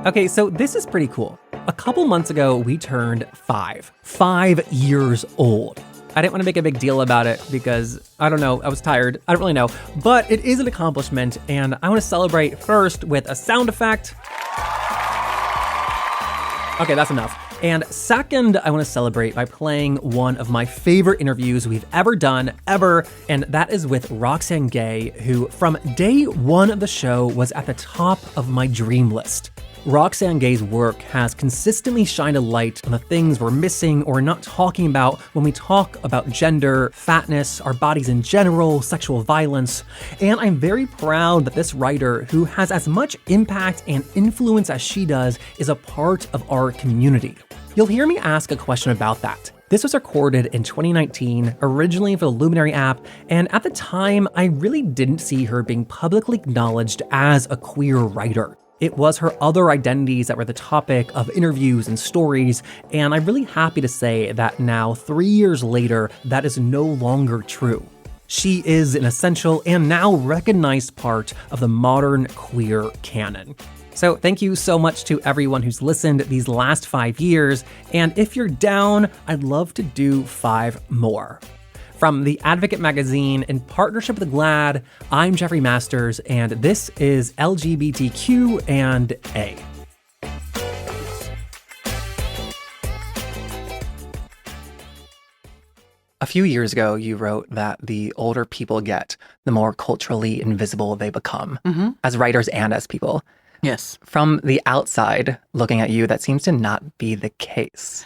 Okay, so this is pretty cool. A couple months ago, we turned 5. 5 years old. I didn't want to make a big deal about it because, I don't know, I was tired. I don't really know. But it is an accomplishment, and I want to celebrate first with a sound effect. Okay, that's enough. And second, I want to celebrate by playing one of my favorite interviews we've ever done, ever, and that is with Roxane Gay, who from day one of the show was at the top of my dream list. Roxane Gay's work has consistently shined a light on the things we're missing or not talking about when we talk about gender, fatness, our bodies in general, sexual violence. And I'm very proud that this writer, who has as much impact and influence as she does, is a part of our community. You'll hear me ask a question about that. This was recorded in 2019, originally for the Luminary app, and at the time, I really didn't see her being publicly acknowledged as a queer writer. It was her other identities that were the topic of interviews and stories, and I'm really happy to say that now, 3 years later, that is no longer true. She is an essential and now recognized part of the modern queer canon. So thank you so much to everyone who's listened these last 5 years, and if you're down, I'd love to do 5 more. From The Advocate magazine, in partnership with GLAAD, I'm Jeffrey Masters, and this is LGBTQ&A. A few years ago, you wrote that the older people get, the more culturally invisible they become, as writers and as people. Yes. From the outside, looking at you, that seems to not be the case.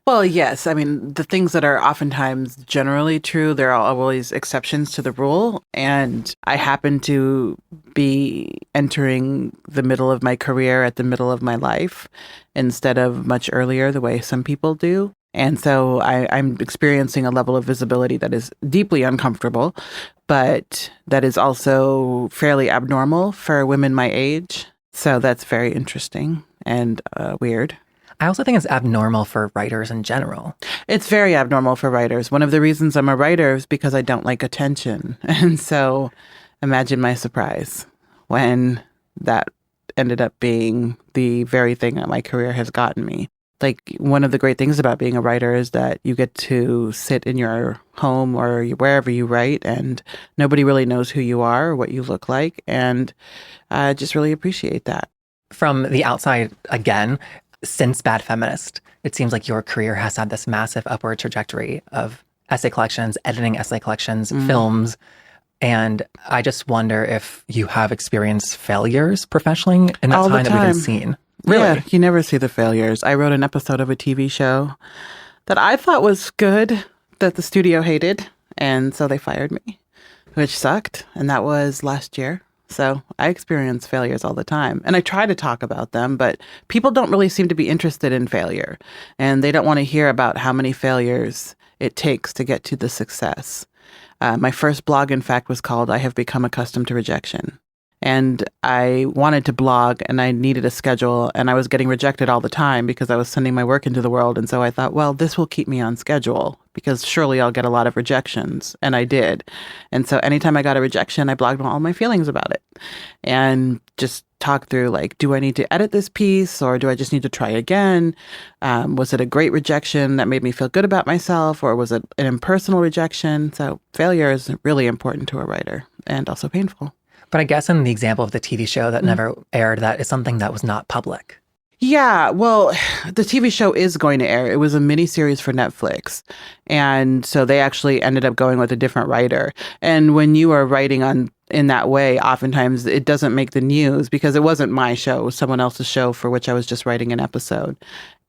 Well, yes. I mean, the things that are oftentimes generally true, there are always exceptions to the rule. And I happen to be entering the middle of my career at the middle of my life instead of much earlier, the way some people do. And so I'm experiencing a level of visibility that is deeply uncomfortable, but that is also fairly abnormal for women my age. So that's very interesting and weird. I also think it's abnormal for writers in general. It's very abnormal for writers. One of the reasons I'm a writer is because I don't like attention. And so imagine my surprise when that ended up being the very thing that my career has gotten me. Like, one of the great things about being a writer is that you get to sit in your home or wherever you write, and nobody really knows who you are or what you look like. And I just really appreciate that. From the outside, again, since Bad Feminist, it seems like your career has had this massive upward trajectory of essay collections, editing essay collections, films. And I just wonder if you have experienced failures professionally in that All the time that we've been seeing. Really? Yeah, you never see the failures. I wrote an episode of a TV show that I thought was good, that the studio hated, and so they fired me, which sucked. And that was last year. So I experience failures all the time. And I try to talk about them, but people don't really seem to be interested in failure. And they don't want to hear about how many failures it takes to get to the success. My first blog, in fact, was called I Have Become Accustomed to Rejection. And I wanted to blog and I needed a schedule, and I was getting rejected all the time because I was sending my work into the world. And so I thought, well, this will keep me on schedule because surely I'll get a lot of rejections. And I did. And so anytime I got a rejection, I blogged all my feelings about it and just talked through, like, do I need to edit this piece or do I just need to try again? Was it a great rejection that made me feel good about myself, or was it an impersonal rejection? So failure is really important to a writer and also painful. But I guess in the example of the TV show that never aired, that is something that was not public. Yeah, well, the TV show is going to air. It was a miniseries for Netflix. And so they actually ended up going with a different writer. And when you are writing in that way, oftentimes it doesn't make the news because it wasn't my show. It was someone else's show for which I was just writing an episode.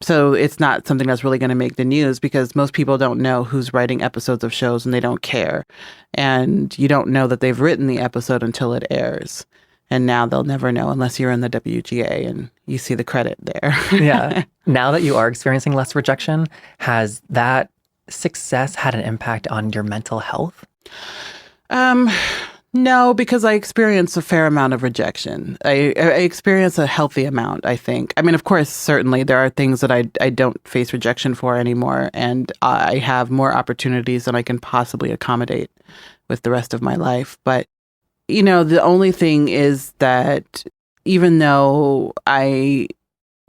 So it's not something that's really going to make the news because most people don't know who's writing episodes of shows and they don't care. And you don't know that they've written the episode until it airs. And now they'll never know unless you're in the WGA and you see the credit there. Yeah. Now that you are experiencing less rejection, has that success had an impact on your mental health? No, because I experience a fair amount of rejection. I experience a healthy amount, I think. I mean, of course, certainly there are things that I don't face rejection for anymore, and I have more opportunities than I can possibly accommodate with the rest of my life. But, you know, the only thing is that even though I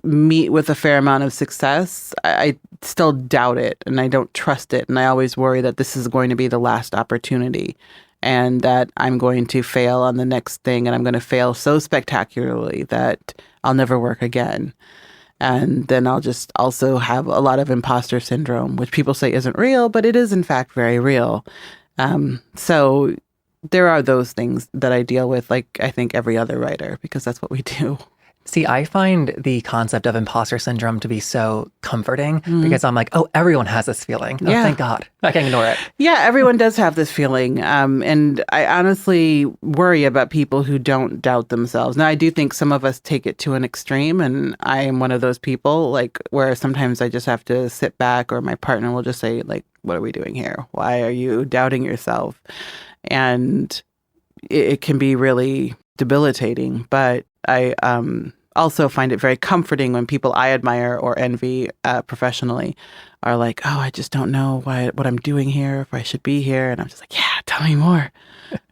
meet with a fair amount of success, I still doubt it and I don't trust it. And I always worry that this is going to be the last opportunity and that I'm going to fail on the next thing and I'm going to fail so spectacularly that I'll never work again. And then I'll just also have a lot of imposter syndrome, which people say isn't real, but it is in fact very real. So there are those things that I deal with, like I think every other writer, because that's what we do. See, I find the concept of imposter syndrome to be so comforting because I'm like, oh, everyone has this feeling. Oh, thank God. I can ignore it. Yeah, everyone does have this feeling. And I honestly worry about people who don't doubt themselves. Now, I do think some of us take it to an extreme, and I am one of those people, like, where sometimes I just have to sit back, or my partner will just say, like, what are we doing here? Why are you doubting yourself? And it can be really debilitating, but I also find it very comforting when people I admire or envy professionally are like, oh, I just don't know what I'm doing here, if I should be here. And I'm just like, yeah, tell me more.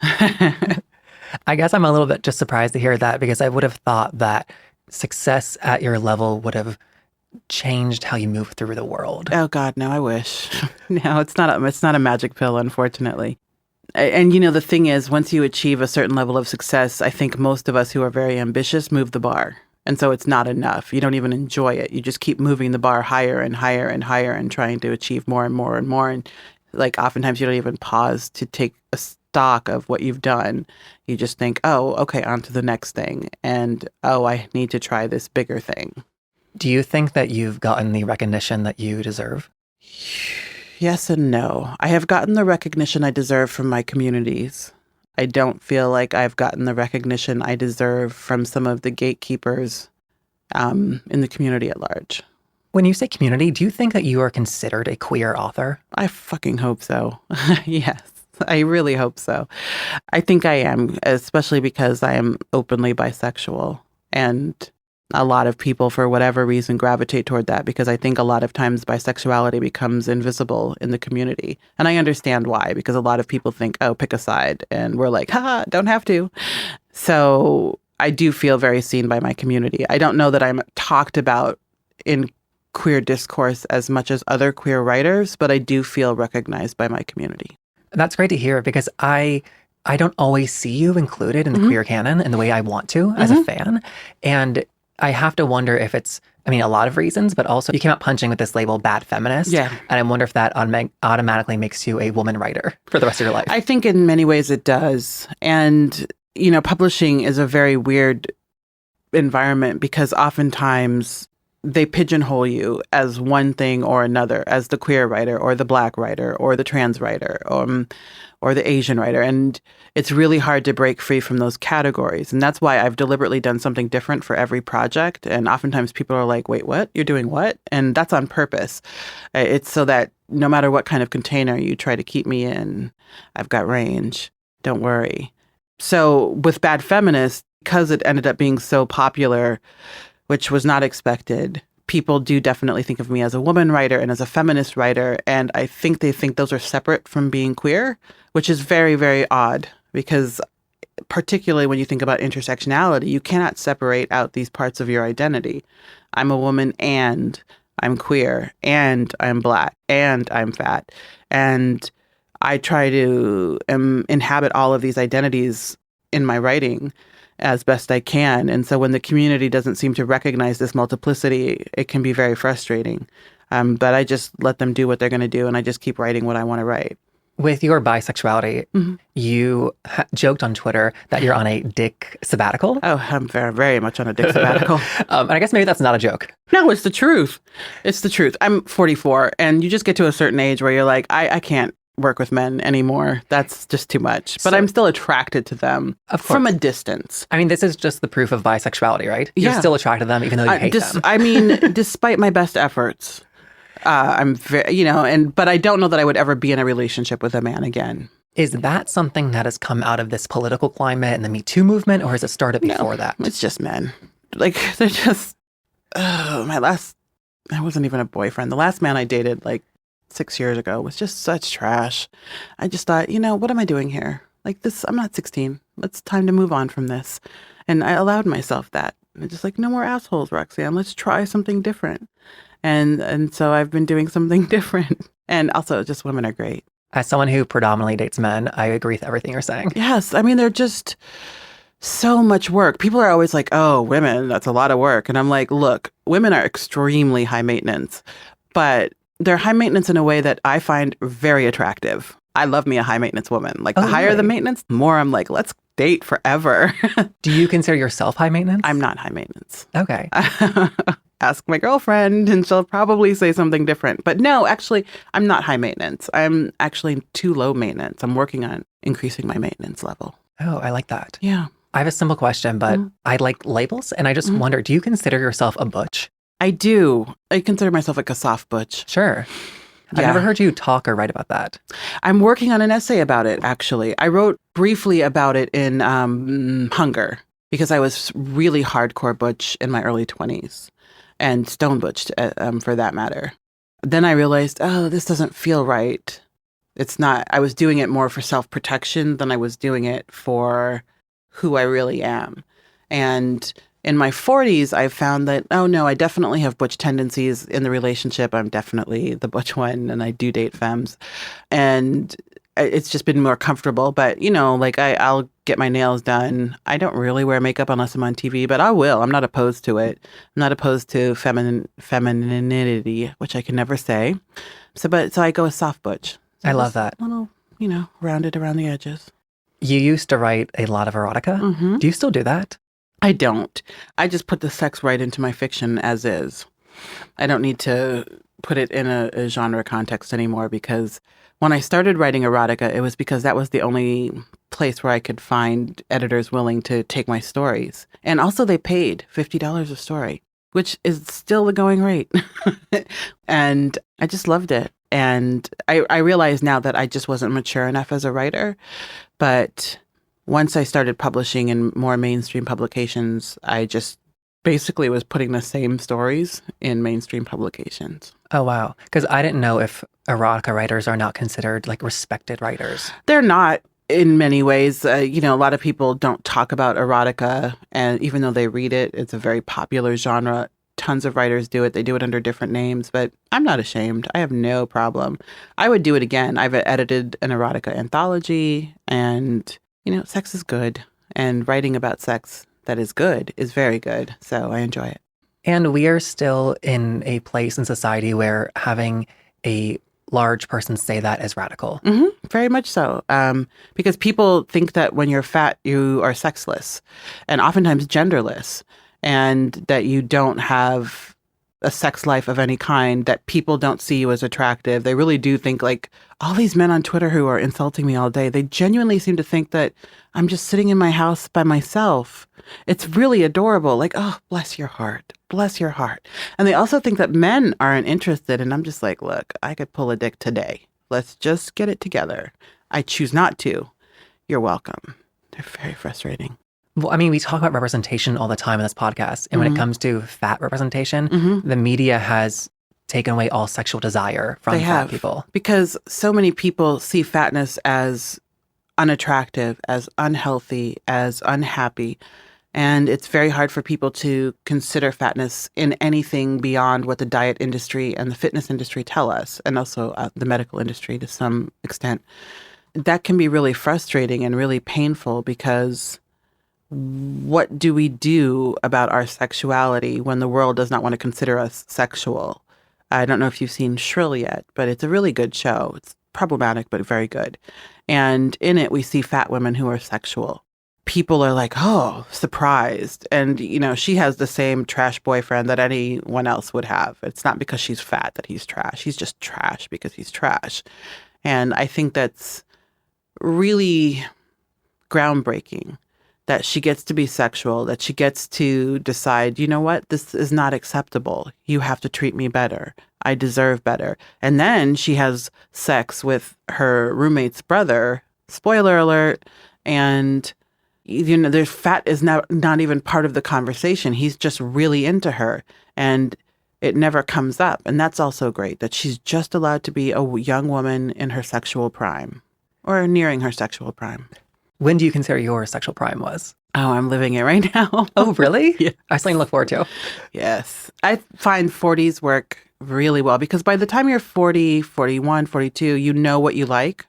I guess I'm a little bit just surprised to hear that because I would have thought that success at your level would have changed how you move through the world. Oh, God, no, I wish. No, it's not a magic pill, unfortunately. And, you know, the thing is, once you achieve a certain level of success, I think most of us who are very ambitious move the bar. And so it's not enough. You don't even enjoy it. You just keep moving the bar higher and higher and higher and trying to achieve more and more and more. And like oftentimes you don't even pause to take a stock of what you've done. You just think, oh, okay, on to the next thing. And, oh, I need to try this bigger thing. Do you think that you've gotten the recognition that you deserve? Yes and no. I have gotten the recognition I deserve from my communities. I don't feel like I've gotten the recognition I deserve from some of the gatekeepers in the community at large. When you say community, do you think that you are considered a queer author? I fucking hope so. Yes, I really hope so. I think I am, especially because I am openly bisexual. And a lot of people, for whatever reason, gravitate toward that because I think a lot of times bisexuality becomes invisible in the community. And I understand why, because a lot of people think, oh, pick a side. And we're like, ha, don't have to. So I do feel very seen by my community. I don't know that I'm talked about in queer discourse as much as other queer writers, but I do feel recognized by my community. That's great to hear because I don't always see you included in the queer canon in the way I want to as a fan. And I have to wonder if it's, a lot of reasons, but also you came out punching with this label, Bad Feminist. Yeah. And I wonder if that automatically makes you a woman writer for the rest of your life. I think in many ways it does. And, you know, publishing is a very weird environment because oftentimes they pigeonhole you as one thing or another, as the queer writer or the Black writer or the trans writer or the Asian writer. And it's really hard to break free from those categories. And that's why I've deliberately done something different for every project. And oftentimes people are like, wait, what? You're doing what? And that's on purpose. It's so that no matter what kind of container you try to keep me in, I've got range. Don't worry. So with Bad Feminist, because it ended up being so popular, which was not expected, people do definitely think of me as a woman writer and as a feminist writer. And I think they think those are separate from being queer, which is very, very odd because particularly when you think about intersectionality, you cannot separate out these parts of your identity. I'm a woman and I'm queer and I'm Black and I'm fat. And I try to inhabit all of these identities in my writing as best I can. And so when the community doesn't seem to recognize this multiplicity, it can be very frustrating. But I just let them do what they're going to do, and I just keep writing what I want to write. With your bisexuality, you joked on Twitter that you're on a dick sabbatical. Oh, I'm very, very much on a dick sabbatical. And I guess maybe that's not a joke. No, it's the truth. It's the truth. I'm 44, and you just get to a certain age where you're like, I can't work with men anymore. That's just too much. But I'm still attracted to them from a distance. This is just the proof of bisexuality, right? You're still attracted to them even though you hate them. Despite my best efforts, I'm very, but I don't know that I would ever be in a relationship with a man again. Is that something that has come out of this political climate and the Me Too movement, or has it started before that? It's just men. Like, they're just, I wasn't even a boyfriend. The last man I dated, 6 years ago was just such trash. I just thought, what am I doing here? Like this, I'm not 16. It's time to move on from this. And I allowed myself that. And it's just like, no more assholes, Roxane. Let's try something different. And so I've been doing something different. And also, just women are great. As someone who predominantly dates men, I agree with everything you're saying. Yes. I mean, they're just so much work. People are always like, oh, women, that's a lot of work. And I'm like, look, women are extremely high maintenance, but they're high maintenance in a way that I find very attractive. I love me a high maintenance woman. Like the higher the maintenance, the more I'm like, let's date forever. Do you consider yourself high maintenance? I'm not high maintenance. Okay. Ask my girlfriend and she'll probably say something different. But no, actually, I'm not high maintenance. I'm actually too low maintenance. I'm working on increasing my maintenance level. Oh, I like that. Yeah. I have a simple question, but I like labels. And I just wonder, do you consider yourself a butch? I do. I consider myself like a soft butch. Sure. I've never heard you talk or write about that. I'm working on an essay about it, actually. I wrote briefly about it in Hunger because I was really hardcore butch in my early 20s and stone butch for that matter. Then I realized, oh, this doesn't feel right. It's not. I was doing it more for self-protection than I was doing it for who I really am. And in my 40s, I found that, oh no, I definitely have butch tendencies in the relationship. I'm definitely the butch one and I do date femmes. And it's just been more comfortable. But, you know, like I'll get my nails done. I don't really wear makeup unless I'm on TV, but I will. I'm not opposed to it. I'm not opposed to femininity, which I can never say. So I go with soft butch. So I love that. A little, rounded around the edges. You used to write a lot of erotica. Mm-hmm. Do you still do that? I don't. I just put the sex right into my fiction as is. I don't need to put it in a genre context anymore because when I started writing erotica, it was because that was the only place where I could find editors willing to take my stories. And also they paid $50 a story, which is still the going rate. And I just loved it. And I realize now that I just wasn't mature enough as a writer. But once I started publishing in more mainstream publications, I just basically was putting the same stories in mainstream publications. Oh, wow. Because I didn't know if erotica writers are not considered like respected writers. They're not in many ways. A lot of people don't talk about erotica. And even though they read it, it's a very popular genre. Tons of writers do it. They do it under different names, but I'm not ashamed. I have no problem. I would do it again. I've edited an erotica anthology and sex is good, and writing about sex that is good is very good. So I enjoy it. And we are still in a place in society where having a large person say that is radical. Mm-hmm, very much so. Because people think that when you're fat, you are sexless and oftentimes genderless, and that you don't have a sex life of any kind, that people don't see you as attractive. They really do think like all these men on Twitter who are insulting me all day, they genuinely seem to think that I'm just sitting in my house by myself. It's really adorable. Like, oh, bless your heart. Bless your heart. And they also think that men aren't interested. And I'm just like, look, I could pull a dick today. Let's just get it together. I choose not to. You're welcome. They're very frustrating. Well, I mean, we talk about representation all the time in this podcast. And when it comes to fat representation, the media has taken away all sexual desire from fat people. Because so many people see fatness as unattractive, as unhealthy, as unhappy. And it's very hard for people to consider fatness in anything beyond what the diet industry and the fitness industry tell us, and also the medical industry to some extent. That can be really frustrating and really painful because what do we do about our sexuality when the world does not want to consider us sexual? I don't know if you've seen Shrill yet, but it's a really good show. It's problematic, but very good. And in it, we see fat women who are sexual. People are like, oh, surprised. And, she has the same trash boyfriend that anyone else would have. It's not because she's fat that he's trash. He's just trash because he's trash. And I think that's really groundbreaking. That she gets to be sexual, that she gets to decide, you know what, this is not acceptable. You have to treat me better. I deserve better. And then she has sex with her roommate's brother, spoiler alert, and, there's fat is not even part of the conversation. He's just really into her, and it never comes up. And that's also great, that she's just allowed to be a young woman in her sexual prime, or nearing her sexual prime. When do you consider your sexual prime was? Oh, I'm living it right now. Oh, really? Yeah. I have something to look forward to. Yes. I find 40s work really well because by the time you're 40, 41, 42, you know what you like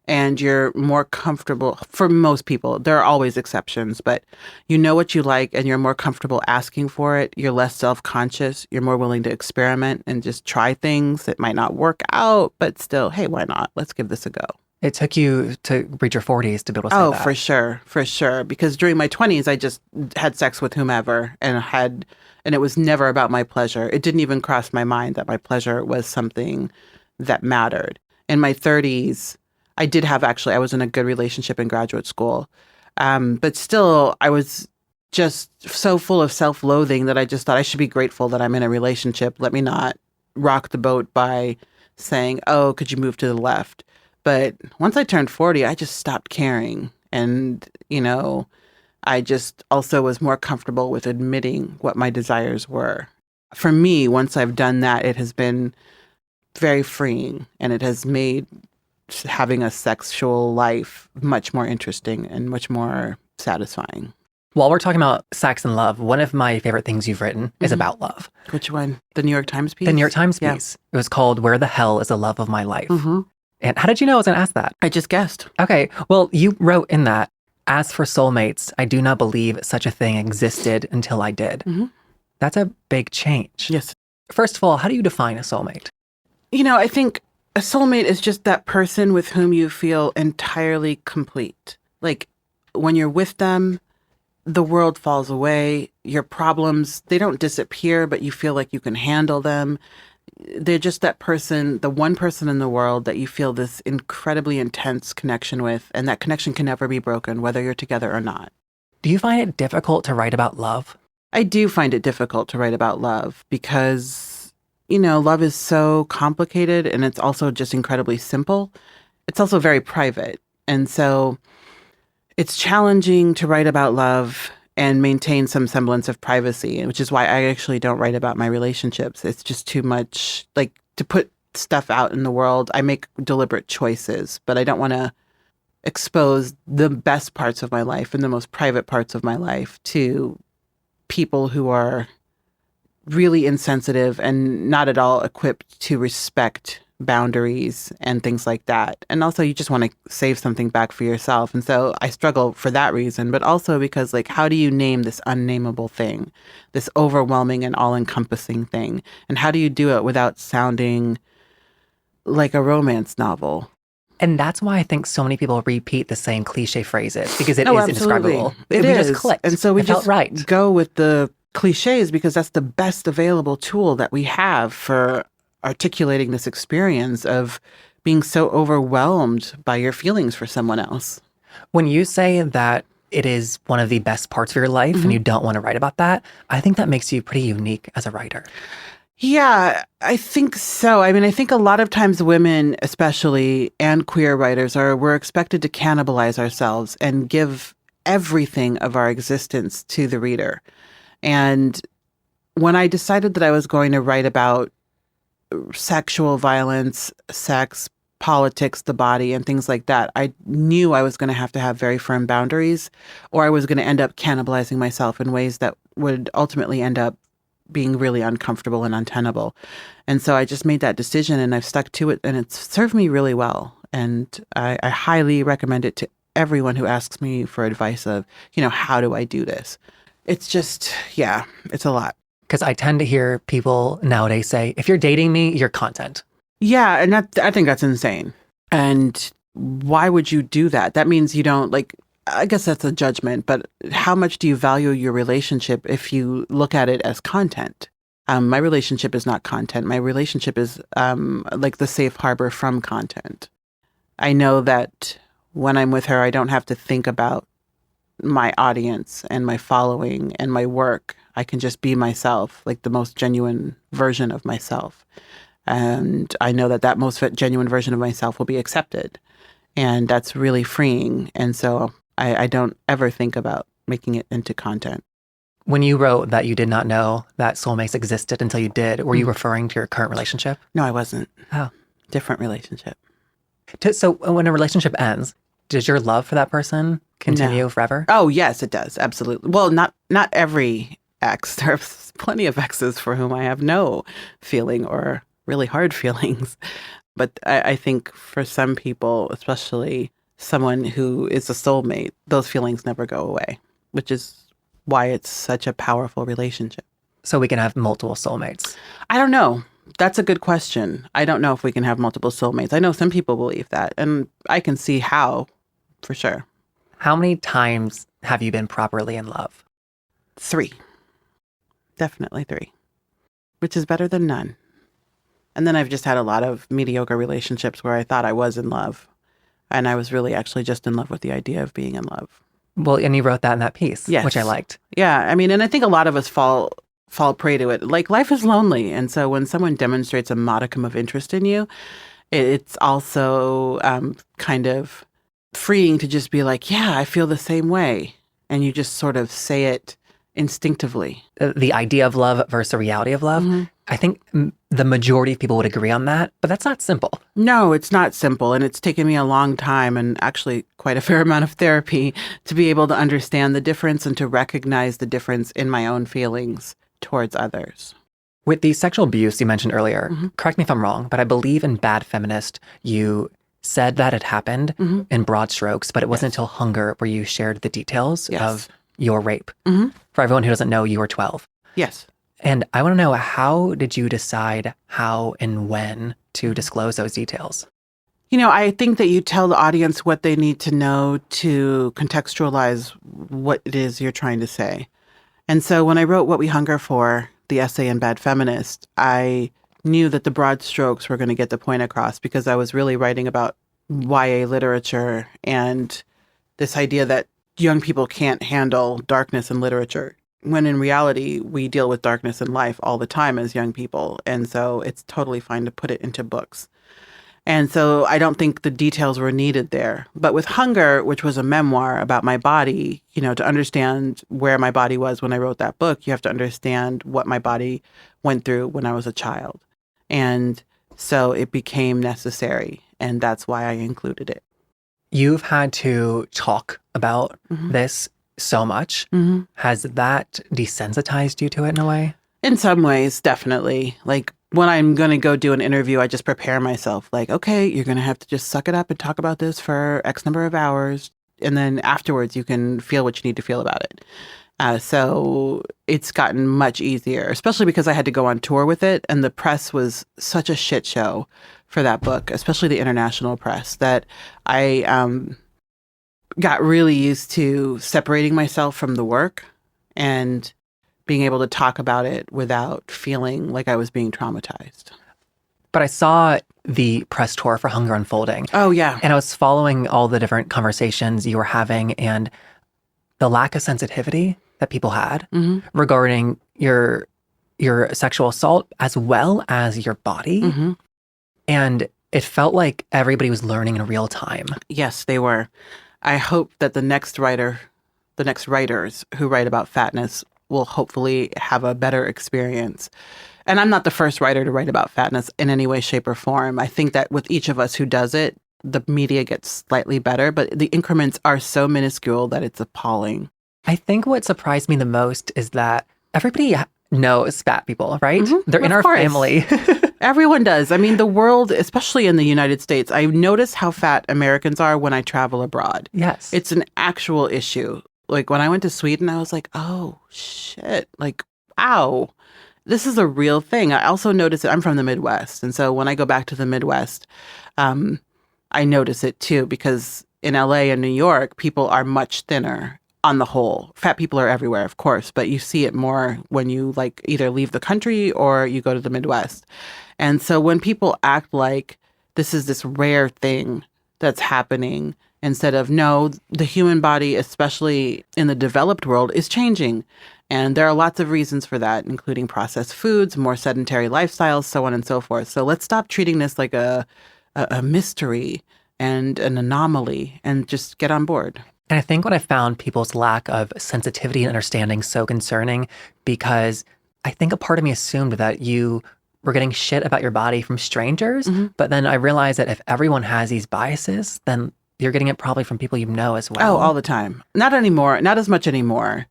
and you're more comfortable. For most people, there are always exceptions, but you know what you like and you're more comfortable asking for it. You're less self-conscious. You're more willing to experiment and just try things that might not work out, but still, hey, why not? Let's give this a go. It took you to reach your 40s to be able to say Oh, that. for sure. For sure. Because during my 20s, I just had sex with whomever and it was never about my pleasure. It didn't even cross my mind that my pleasure was something that mattered. In my 30s, I was in a good relationship in graduate school. But still, I was just so full of self-loathing that I just thought I should be grateful that I'm in a relationship. Let me not rock the boat by saying, oh, could you move to the left? But once I turned 40, I just stopped caring. And, I just also was more comfortable with admitting what my desires were. For me, once I've done that, it has been very freeing and it has made having a sexual life much more interesting and much more satisfying. While we're talking about sex and love, one of my favorite things you've written is about love. Which one? The New York Times piece? The New York Times Yeah. piece. It was called Where the Hell is the Love of My Life? Mm-hmm. And how did you know I was going to ask that? I just guessed. Okay. Well, you wrote in that, as for soulmates, I do not believe such a thing existed until I did. Mm-hmm. That's a big change. Yes. First of all, how do you define a soulmate? I think a soulmate is just that person with whom you feel entirely complete. Like when you're with them, the world falls away. Your problems, they don't disappear, but you feel like you can handle them. They're just that person, the one person in the world that you feel this incredibly intense connection with, and that connection can never be broken, whether you're together or not. Do you find it difficult to write about love? I do find it difficult to write about love because, love is so complicated and it's also just incredibly simple. It's also very private. And so it's challenging to write about love and maintain some semblance of privacy, which is why I actually don't write about my relationships. It's just too much, like, to put stuff out in the world. I make deliberate choices, but I don't want to expose the best parts of my life and the most private parts of my life to people who are really insensitive and not at all equipped to respect boundaries and things like that. And also you just want to save something back for yourself. And so I struggle for that reason, but also because, like, how do you name this unnamable thing, this overwhelming and all-encompassing thing? And how do you do it without sounding like a romance novel? And that's why I think so many people repeat the same cliche phrases, because it is absolutely. indescribable. It we is. just clicked. And so we it just felt right. go with the cliches because that's the best available tool that we have for articulating this experience of being so overwhelmed by your feelings for someone else. When you say that it is one of the best parts of your life and you don't want to write about that, I think that makes you pretty unique as a writer. Yeah, I think so. I mean, I think a lot of times women, especially, and queer writers we're expected to cannibalize ourselves and give everything of our existence to the reader. And when I decided that I was going to write about sexual violence, sex, politics, the body, and things like that, I knew I was going to have very firm boundaries, or I was going to end up cannibalizing myself in ways that would ultimately end up being really uncomfortable and untenable. And so I just made that decision and I've stuck to it, and it's served me really well. And I highly recommend it to everyone who asks me for advice of, how do I do this? It's just, yeah, it's a lot. Because I tend to hear people nowadays say, if you're dating me, you're content. Yeah, and I think that's insane. And why would you do that? That means you don't, like, I guess that's a judgment, but how much do you value your relationship if you look at it as content? My relationship is not content. My relationship is like the safe harbor from content. I know that when I'm with her, I don't have to think about my audience and my following and my work. I can just be myself, like the most genuine version of myself. And I know that most genuine version of myself will be accepted. And that's really freeing. And so I don't ever think about making it into content. When you wrote that you did not know that soulmates existed until you did, were you referring to your current relationship? No, I wasn't. Oh. Different relationship. So when a relationship ends, Does your love for that person continue No. forever? Oh, yes, it does. Absolutely. Well, not every ex. There's plenty of exes for whom I have no feeling or really hard feelings. But I think for some people, especially someone who is a soulmate, those feelings never go away, which is why it's such a powerful relationship. So we can have multiple soulmates. I don't know. That's a good question. I don't know if we can have multiple soulmates. I know some people believe that, and I can see how, for sure. How many times have you been properly in love? 3. Definitely 3, which is better than none. And then I've just had a lot of mediocre relationships where I thought I was in love, and I was really actually just in love with the idea of being in love. Well, and you wrote that in that piece, Yes. which I liked. Yeah, I mean, and I think a lot of us fall prey to it. Like, life is lonely, and so when someone demonstrates a modicum of interest in you, it's also kind of freeing to just be like, yeah, I feel the same way, and you just sort of say it instinctively. The idea of love versus the reality of love. Mm-hmm. I think the majority of people would agree on that, but that's not simple. No, it's not simple. And it's taken me a long time and actually quite a fair amount of therapy to be able to understand the difference and to recognize the difference in my own feelings towards others. With the sexual abuse you mentioned earlier, Mm-hmm. correct me if I'm wrong, but I believe in Bad Feminist, you said that it happened Mm-hmm. in broad strokes, but it wasn't until Hunger where you shared the details Yes. of your rape. Mm-hmm. For everyone who doesn't know, you were 12. Yes. And I want to know, how did you decide how and when to disclose those details? You know, I think that you tell the audience what they need to know to contextualize what it is you're trying to say. And so when I wrote What We Hunger For, the essay in Bad Feminist, I knew that the broad strokes were going to get the point across because I was really writing about YA literature and this idea that young people can't handle darkness in literature, when in reality, we deal with darkness in life all the time as young people. And so it's totally fine to put it into books. And so I don't think the details were needed there. But with Hunger, which was a memoir about my body, you know, to understand where my body was when I wrote that book, you have to understand what my body went through when I was a child. And so it became necessary. And that's why I included it. You've had to talk about Mm-hmm. this so much. Mm-hmm. Has that desensitized you to it in a way? In some ways, definitely. Like, when I'm going to go do an interview, I just prepare myself. Like, okay, you're going to have to just suck it up and talk about this for X number of hours. And then afterwards, you can feel what you need to feel about it. So it's gotten much easier, especially because I had to go on tour with it. And the press was such a shit show for that book, especially the international press, that I got really used to separating myself from the work and being able to talk about it without feeling like I was being traumatized. But I saw the press tour for Hunger unfolding. Oh, yeah. And I was following all the different conversations you were having and the lack of sensitivity that people had Mm-hmm. regarding your sexual assault as well as your body. Mm-hmm. And it felt like everybody was learning in real time. Yes, they were. I hope that the next writers who write about fatness will hopefully have a better experience. And I'm not the first writer to write about fatness in any way, shape, or form. I think that with each of us who does it, the media gets slightly better, but the increments are so minuscule that it's appalling. I think what surprised me the most is that everybody knows fat people, right? Mm-hmm. They're in Of our course. family. Everyone does. I mean, the world, especially in the United States, I notice how fat Americans are when I travel abroad. Yes. It's an actual issue. Like, when I went to Sweden, I was like, oh, shit. Like, ow. This is a real thing. I also notice it. I'm from the Midwest. And so when I go back to the Midwest, I notice it too, because in LA and New York, people are much thinner on the whole. Fat people are everywhere, of course, but you see it more when you like either leave the country or you go to the Midwest. And so when people act like this is this rare thing that's happening, instead of, no, the human body, especially in the developed world, is changing. And there are lots of reasons for that, including processed foods, more sedentary lifestyles, so on and so forth. So let's stop treating this like a mystery and an anomaly and just get on board. And I think what I found people's lack of sensitivity and understanding so concerning, because I think a part of me assumed that you were getting shit about your body from strangers. Mm-hmm. But then I realized that if everyone has these biases, then you're getting it probably from people you know as Oh, well. all the time. Not anymore. Not as much anymore.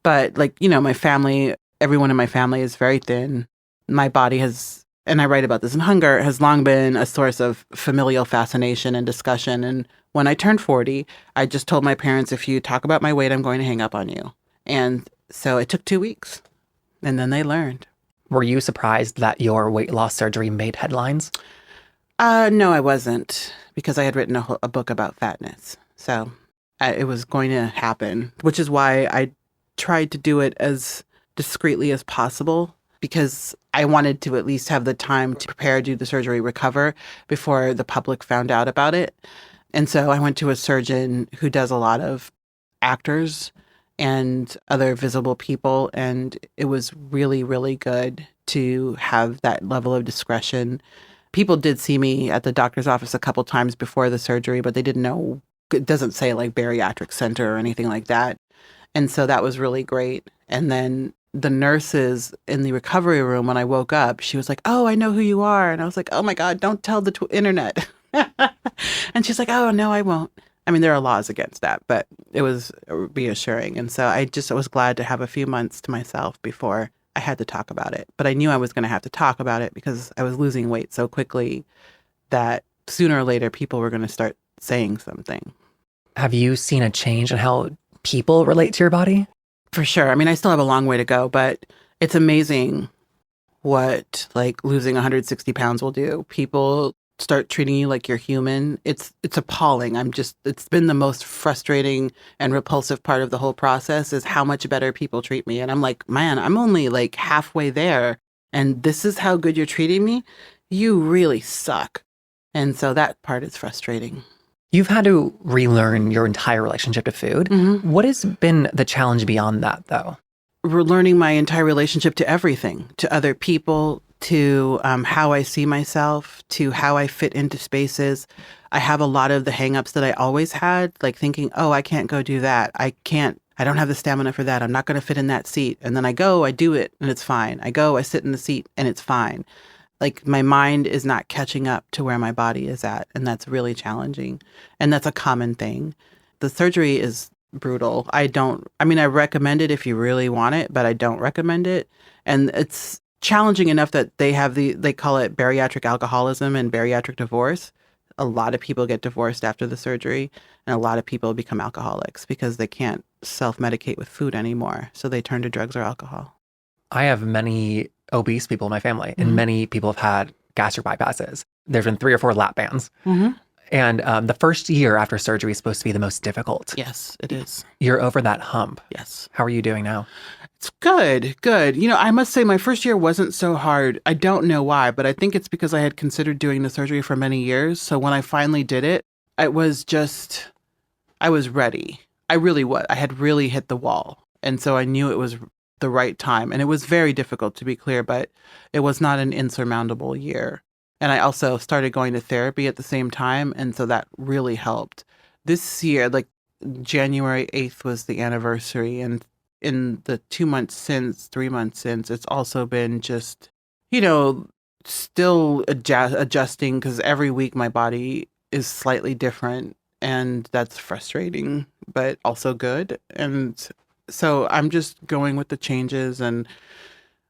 But like, my family, everyone in my family is very thin. My body has, and I write about this in Hunger, has long been a source of familial fascination and discussion. And when I turned 40, I just told my parents, if you talk about my weight, I'm going to hang up on you. And so it took 2 weeks. And then they learned. Were you surprised that your weight loss surgery made headlines? No, I wasn't, because I had written a book about fatness. So it was going to happen, which is why I tried to do it as discreetly as possible, because I wanted to at least have the time to prepare, do the surgery, recover before the public found out about it. And so I went to a surgeon who does a lot of actors and other visible people. And it was really, really good to have that level of discretion. People did see me at the doctor's office a couple times before the surgery, but they didn't know. It doesn't say like bariatric center or anything like that. And so that was really great. And then the nurses in the recovery room, when I woke up, she was like, "Oh, I know who you are." And I was like, "Oh my God, don't tell the internet." And she's like, "Oh, no, I won't." I mean, there are laws against that, but it was reassuring. And so I was glad to have a few months to myself before I had to talk about it. But I knew I was going to have to talk about it because I was losing weight so quickly that sooner or later people were going to start saying something. Have you seen a change in how people relate to your body? For sure. I mean, I still have a long way to go, but it's amazing what like losing 160 pounds will do. People start treating you like you're human. It's appalling. It's been the most frustrating and repulsive part of the whole process is how much better people treat me. And I'm like, man, I'm only like halfway there. And this is how good you're treating me? You really suck. And so that part is frustrating. You've had to relearn your entire relationship to food. Mm-hmm. What has been the challenge beyond that, though? Relearning my entire relationship to everything, to other people, to how I see myself, to how I fit into spaces. I have a lot of the hangups that I always had, like thinking, oh, I can't go do that. I don't have the stamina for that. I'm not going to fit in that seat. And then I go, I do it, and it's fine. I go, I sit in the seat, and it's fine. Like my mind is not catching up to where my body is at. And that's really challenging. And that's a common thing. The surgery is brutal. I recommend it if you really want it, but I don't recommend it. And it's challenging enough that they call it bariatric alcoholism and bariatric divorce. A lot of people get divorced after the surgery, and a lot of people become alcoholics because they can't self-medicate with food anymore. So they turn to drugs or alcohol. I have many obese people in my family, and many people have had gastric bypasses. There's been 3 or 4 lap bands. Mm-hmm. And the first year after surgery is supposed to be the most difficult. Yes, it is. You're over that hump. Yes. How are you doing now? It's good. I must say my first year wasn't so hard. I don't know why, but I think it's because I had considered doing the surgery for many years. So when I finally did it, I was ready. I really was. I had really hit the wall. And so I knew it was the right time. And it was very difficult, to be clear, but it was not an insurmountable year. And I also started going to therapy at the same time. And so that really helped. This year, like January 8th was the anniversary. And in the 2 months since, 3 months since, it's also been just, still adjusting because every week my body is slightly different. And that's frustrating, but also good. And so I'm just going with the changes, and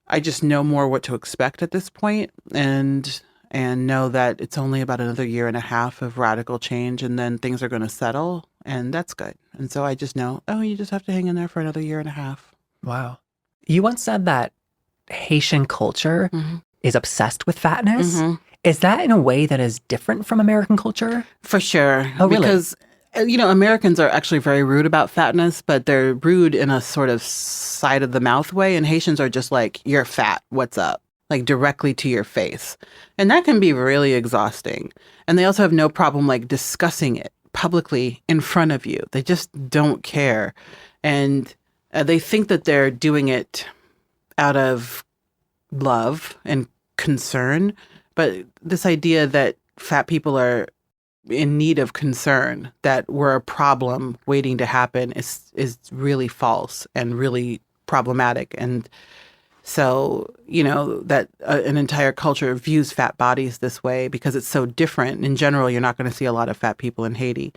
I just know more what to expect at this point, and know that it's only about another year and a half of radical change, and then things are going to settle, and that's good. And so I just know, you just have to hang in there for another year and a half. Wow. You once said that Haitian culture is obsessed with fatness. Mm-hmm. Is that in a way that is different from American culture? For sure. Oh, really? Because Americans are actually very rude about fatness, but they're rude in a sort of side of the mouth way. And Haitians are just like, you're fat, what's up? Like directly to your face. And that can be really exhausting. And they also have no problem like discussing it publicly in front of you. They just don't care. And they think that they're doing it out of love and concern. But this idea that fat people are in need of concern, that we're a problem waiting to happen, is really false and really problematic. And So, that an entire culture views fat bodies this way because it's so different. In general, you're not going to see a lot of fat people in Haiti.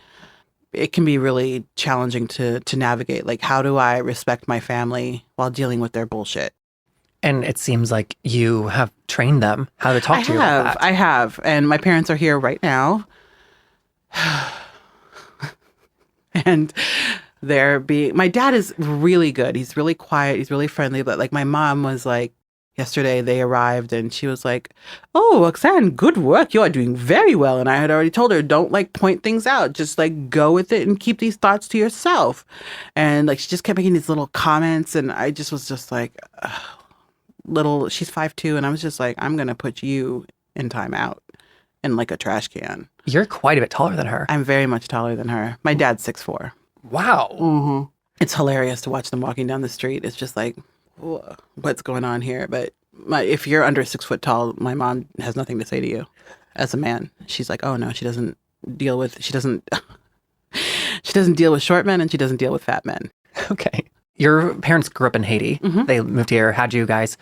It can be really challenging to navigate. Like, how do I respect my family while dealing with their bullshit? And it seems like you have trained them how to talk to you about that. I have. And my parents are here right now. And my dad is really good. He's really quiet. He's really friendly. But like my mom was like, yesterday they arrived and she was like, "Oh, Roxane, good work. You are doing very well." And I had already told her, don't like point things out. Just like go with it and keep these thoughts to yourself. And like she just kept making these little comments. And I just was just like, she's 5'2", and I was just like, I'm going to put you in timeout in like a trash can. You're quite a bit taller than her. I'm very much taller than her. My dad's 6'4". Wow. Mm-hmm. It's hilarious to watch them walking down the street. It's just like, what's going on here? But if you're under 6 foot tall, my mom has nothing to say to you as a man. She's like, oh no, she doesn't deal with short men and she doesn't deal with fat men. Okay. Your parents grew up in Haiti. Mm-hmm. They moved here, had you guys.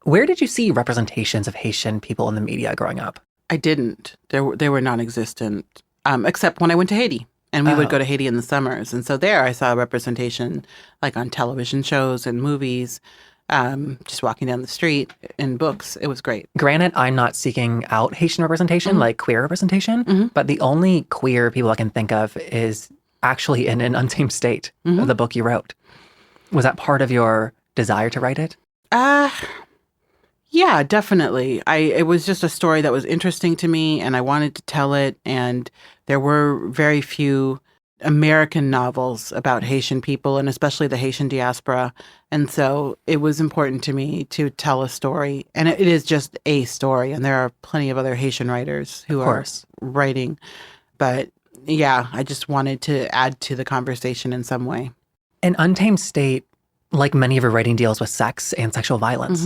Where did you see representations of Haitian people in the media growing up? I didn't. They were non-existent, except when I went to Haiti. And we would go to Haiti in the summers. And so there I saw representation like on television shows and movies, just walking down the street, in books. It was great. Granted, I'm not seeking out Haitian representation, like queer representation, but the only queer people I can think of is actually in An Untamed State, the book you wrote. Was that part of your desire to write it? Yeah, definitely. It was just a story that was interesting to me and I wanted to tell it. And there were very few American novels about Haitian people and especially the Haitian diaspora. And so it was important to me to tell a story. And it is just a story. And there are plenty of other Haitian writers who are writing. But yeah, I just wanted to add to the conversation in some way. An Untamed State, like many of your writing, deals with sex and sexual violence.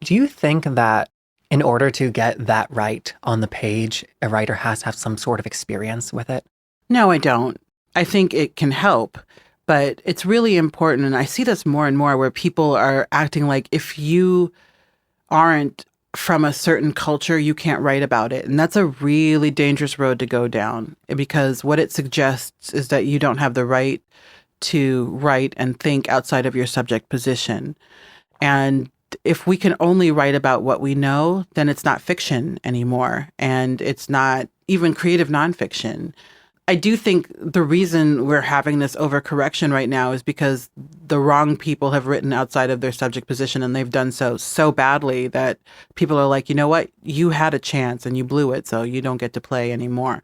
Do you think that in order to get that right on the page, a writer has to have some sort of experience with it? No, I don't. I think it can help, but it's really important. And I see this more and more where people are acting like if you aren't from a certain culture, you can't write about it. And that's a really dangerous road to go down because what it suggests is that you don't have the right to write and think outside of your subject position. And if we can only write about what we know, then it's not fiction anymore. And it's not even creative nonfiction. I do think the reason we're having this overcorrection right now is because the wrong people have written outside of their subject position and they've done so badly that people are like, you know what, you had a chance and you blew it, so you don't get to play anymore.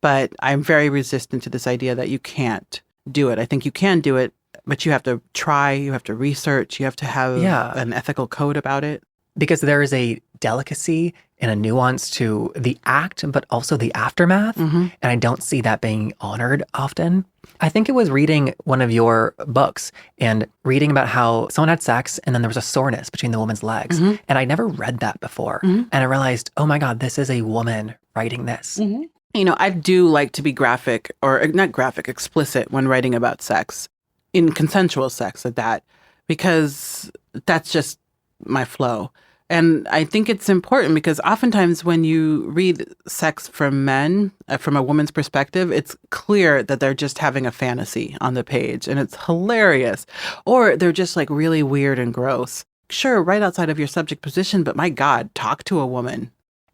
But I'm very resistant to this idea that you can't do it. I think you can do it, but you have to try, you have to research, you have to have an ethical code about it. Because there is a delicacy and a nuance to the act, but also the aftermath. And I don't see that being honored often. I think it was reading one of your books and reading about how someone had sex and then there was a soreness between the woman's legs. And I never read that before. And I realized, oh my God, this is a woman writing this. You know, I do like to be graphic, or not graphic, explicit when writing about sex, in consensual sex at that, because that's just my flow. And I think it's important because oftentimes when you read sex from men, from a woman's perspective, it's clear that they're just having a fantasy on the page and it's hilarious. Or they're just like really weird and gross. Sure, right outside of your subject position, but my God, talk to a woman.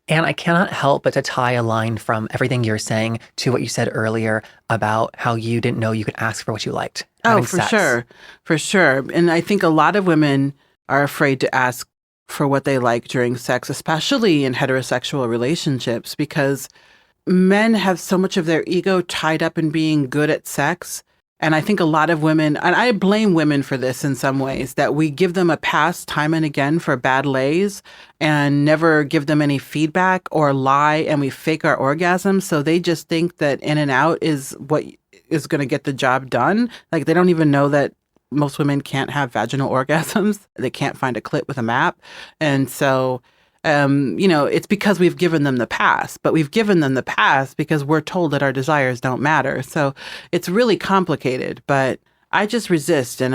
And I cannot help but to tie a line from everything you're saying to what you said earlier about how you didn't know you could ask for what you liked. Oh, for sure. For sure. And I think a lot of women are afraid to ask for what they like during sex, especially in heterosexual relationships, because men have so much of their ego tied up in being good at sex. And I think a lot of women, and I blame women for this in some ways, that we give them a pass time and again for bad lays and never give them any feedback or lie, and we fake our orgasms. So they just think that in and out is what is going to get the job done. Like they don't even know that most women can't have vaginal orgasms. They can't find a clit with a map. And so, it's because we've given them the pass, but we've given them the pass because we're told that our desires don't matter. So it's really complicated, but I just resist. And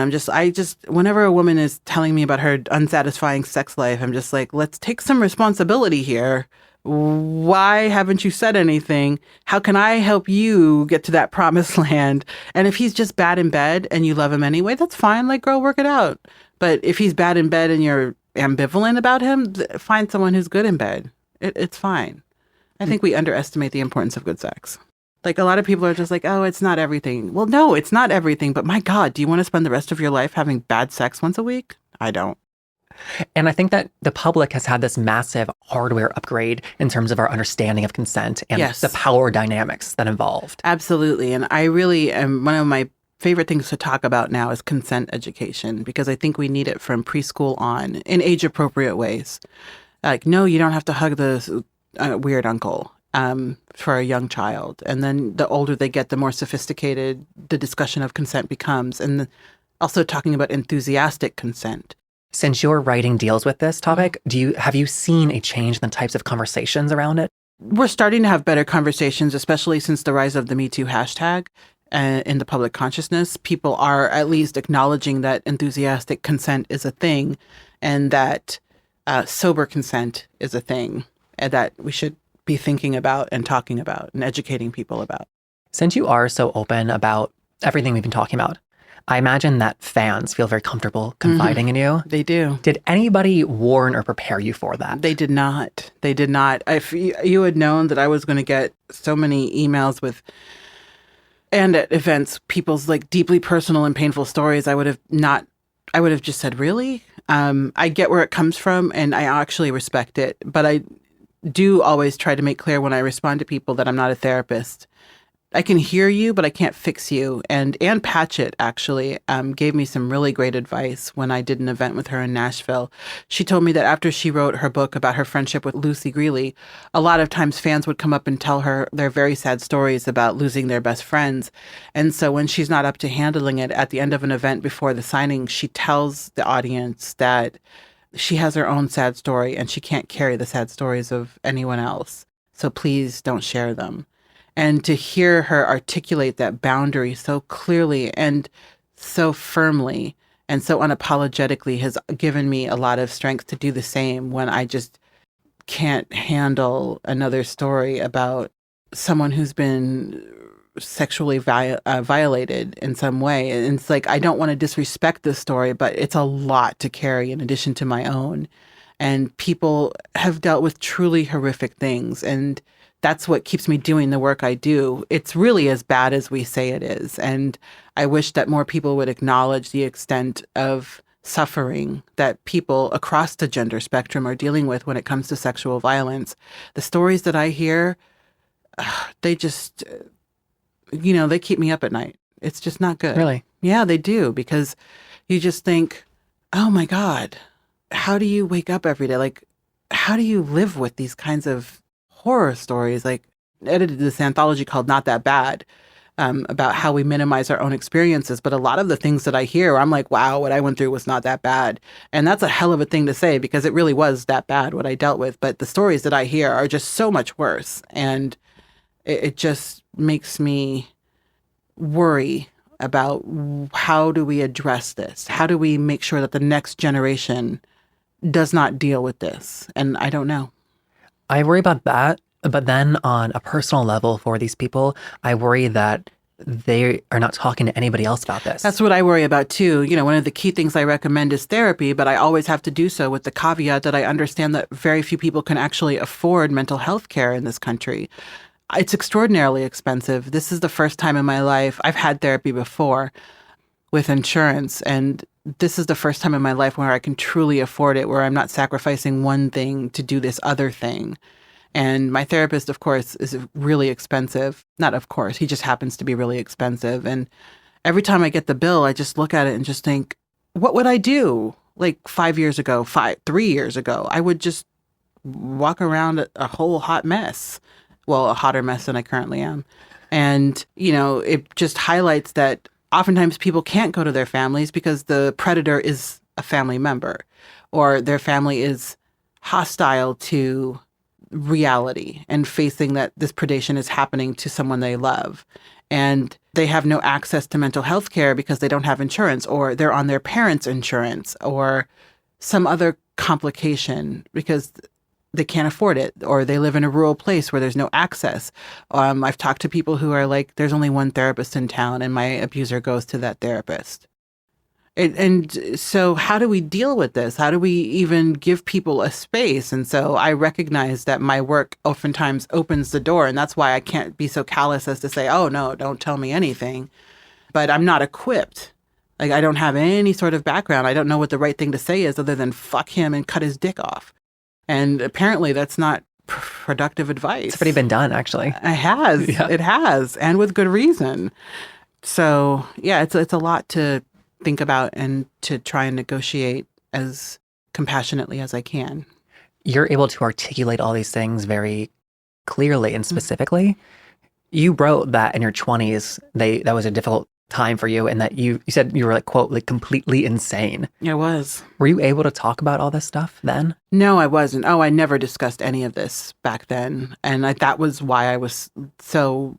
whenever a woman is telling me about her unsatisfying sex life, I'm just like, let's take some responsibility here. Why haven't you said anything? How can I help you get to that promised land? And if he's just bad in bed and you love him anyway, that's fine. Like, girl, work it out. But if he's bad in bed and you're ambivalent about him, find someone who's good in bed. It's fine. I think we underestimate the importance of good sex. Like, a lot of people are just like, oh, it's not everything. Well, no, it's not everything. But my God, do you want to spend the rest of your life having bad sex once a week? I don't. And I think that the public has had this massive hardware upgrade in terms of our understanding of consent and the power dynamics that involved. Absolutely. And I really am, one of my favorite things to talk about now is consent education, because I think we need it from preschool on in age-appropriate ways. Like, no, you don't have to hug the weird uncle for a young child. And then the older they get, the more sophisticated the discussion of consent becomes. And also talking about enthusiastic consent. Since your writing deals with this topic, have you seen a change in the types of conversations around it? We're starting to have better conversations, especially since the rise of the Me Too hashtag in the public consciousness. People are at least acknowledging that enthusiastic consent is a thing, and that sober consent is a thing, and that we should be thinking about and talking about and educating people about. Since you are so open about everything we've been talking about, I imagine that fans feel very comfortable confiding in you. They do. Did anybody warn or prepare you for that? They did not. They did not. If you had known that I was going to get so many emails and at events, people's like deeply personal and painful stories, I would have just said, really? I get where it comes from, and I actually respect it. But I do always try to make clear when I respond to people that I'm not a therapist. I can hear you, but I can't fix you. And Ann Patchett actually gave me some really great advice when I did an event with her in Nashville. She told me that after she wrote her book about her friendship with Lucy Greeley, a lot of times fans would come up and tell her their very sad stories about losing their best friends. And so when she's not up to handling it, at the end of an event before the signing, she tells the audience that she has her own sad story and she can't carry the sad stories of anyone else. So please don't share them. And to hear her articulate that boundary so clearly and so firmly and so unapologetically has given me a lot of strength to do the same when I just can't handle another story about someone who's been sexually violated in some way. And it's like, I don't want to disrespect this story, but it's a lot to carry in addition to my own. And people have dealt with truly horrific things. And that's what keeps me doing the work I do. It's really as bad as we say it is. And I wish that more people would acknowledge the extent of suffering that people across the gender spectrum are dealing with when it comes to sexual violence. The stories that I hear, they just, they keep me up at night. It's just not good. Really? Yeah, they do. Because you just think, oh my God, how do you wake up every day? Like, how do you live with these kinds of horror stories? Like, I edited this anthology called Not That Bad, about how we minimize our own experiences. But a lot of the things that I hear, I'm like, wow, what I went through was not that bad. And that's a hell of a thing to say, because it really was that bad, what I dealt with. But the stories that I hear are just so much worse. And it just makes me worry about how do we address this? How do we make sure that the next generation does not deal with this? And I don't know. I worry about that, but then on a personal level for these people, I worry that they are not talking to anybody else about this. That's what I worry about too. One of the key things I recommend is therapy, but I always have to do so with the caveat that I understand that very few people can actually afford mental health care in this country. It's extraordinarily expensive. This is the first time in my life. I've had therapy before with insurance, and this is the first time in my life where I can truly afford it, where I'm not sacrificing one thing to do this other thing. And my therapist, of course, is really expensive. Not of course, he just happens to be really expensive. And every time I get the bill, I just look at it and just think, what would I do? Like 3 years ago, I would just walk around a whole hot mess. Well, a hotter mess than I currently am. And, it just highlights that oftentimes people can't go to their families because the predator is a family member, or their family is hostile to reality and facing that this predation is happening to someone they love. And they have no access to mental health care because they don't have insurance, or they're on their parents' insurance, or some other complication because they can't afford it, or they live in a rural place where there's no access. I've talked to people who are like, there's only one therapist in town and my abuser goes to that therapist. And so how do we deal with this? How do we even give people a space? And so I recognize that my work oftentimes opens the door, and that's why I can't be so callous as to say, oh, no, don't tell me anything. But I'm not equipped. Like, I don't have any sort of background. I don't know what the right thing to say is other than fuck him and cut his dick off. And apparently that's not productive advice. It's already been done, actually. It has. Yeah. It has. And with good reason. So, yeah, it's a lot to think about and to try and negotiate as compassionately as I can. You're able to articulate all these things very clearly and specifically. You wrote that in your 20s, that was a difficult time for you, and that you said you were like, quote, like completely insane. I was. Were you able to talk about all this stuff then? No, I wasn't. Oh, I never discussed any of this back then. And that was why I was so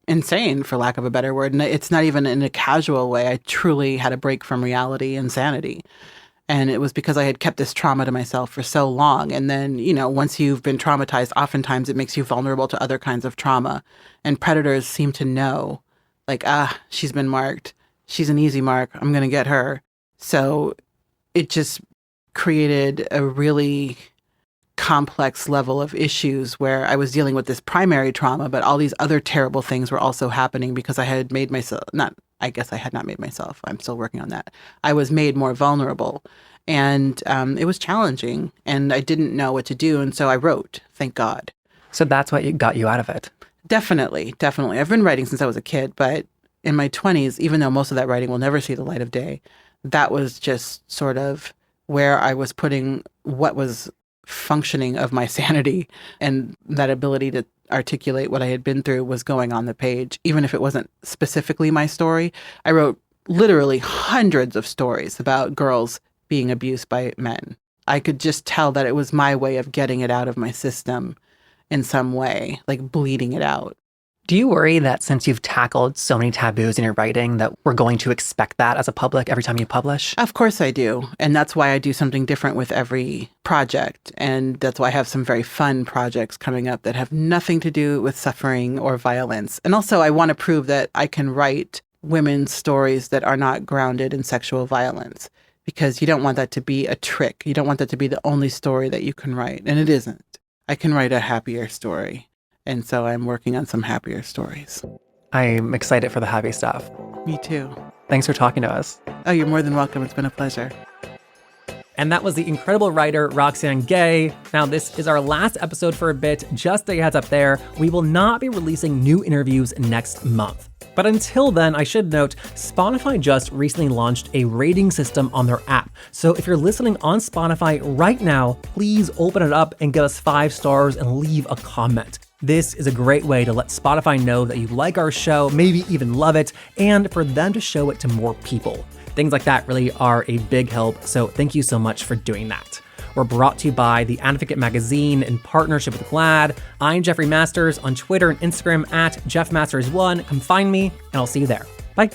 insane, for lack of a better word. And it's not even in a casual way. I truly had a break from reality and sanity. And it was because I had kept this trauma to myself for so long. And then, once you've been traumatized, oftentimes it makes you vulnerable to other kinds of trauma. And predators seem to know, like, she's been marked. She's an easy mark. I'm going to get her. So it just created a really complex level of issues where I was dealing with this primary trauma, but all these other terrible things were also happening because I had made myself, I guess I had not made myself. I'm still working on that. I was made more vulnerable, and it was challenging, and I didn't know what to do. And so I wrote, thank God. So that's what got you out of it. Definitely. I've been writing since I was a kid, but in my 20s, even though most of that writing will never see the light of day, that was just sort of where I was putting what was functioning of my sanity, and that ability to articulate what I had been through was going on the page, even if it wasn't specifically my story. I wrote literally hundreds of stories about girls being abused by men. I could just tell that it was my way of getting it out of my system in some way, like bleeding it out. Do you worry that since you've tackled so many taboos in your writing that we're going to expect that as a public every time you publish? Of course I do. And that's why I do something different with every project. And that's why I have some very fun projects coming up that have nothing to do with suffering or violence. And also I want to prove that I can write women's stories that are not grounded in sexual violence, because you don't want that to be a trick. You don't want that to be the only story that you can write. And it isn't. I can write a happier story. And so I'm working on some happier stories. I'm excited for the happy stuff. Me too. Thanks for talking to us. Oh, you're more than welcome. It's been a pleasure. And that was the incredible writer, Roxane Gay. Now, this is our last episode for a bit. Just a heads up there, we will not be releasing new interviews next month. But until then, I should note, Spotify just recently launched a rating system on their app. So if you're listening on Spotify right now, please open it up and give us 5 stars and leave a comment. This is a great way to let Spotify know that you like our show, maybe even love it, and for them to show it to more people. Things like that really are a big help, so thank you so much for doing that. We're brought to you by The Advocate Magazine in partnership with GLAAD. I'm Jeffrey Masters on Twitter and Instagram at JeffMasters1. Come find me, and I'll see you there. Bye.